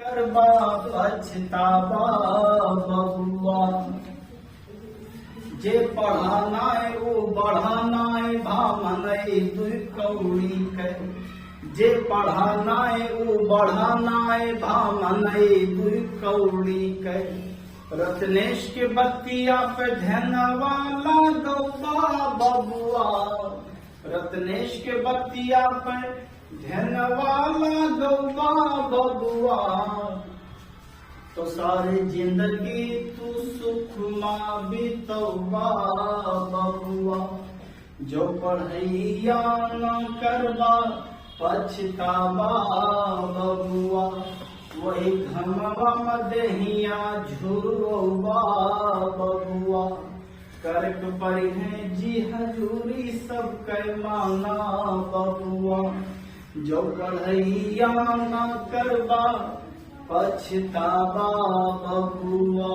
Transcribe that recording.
करबा पछतावा बबुआ। जे पढ़ानाय ओ बढ़ानाय भामनय दुई कौड़ी के। जे पढ़ानाय ओ बढ़ानाय भामनय दुई कौड़ी के। रत्नेश के बतिया पे धनवाला गौबा बबुआ। रत्नेश के बतिया पे धनवाला गौबा बबुआ। तो सारी जिंदगी तू सुख माँ बितौबा बबुआ। जो पढ़ैया न करबा पछतावा बबुआ। वही घमवा मदहिया झुरवा बबुआ। करक परी है जी हजूरी सब कै माना बबुआ। जो पढ़ैया न करबा पछतावा बबुआ।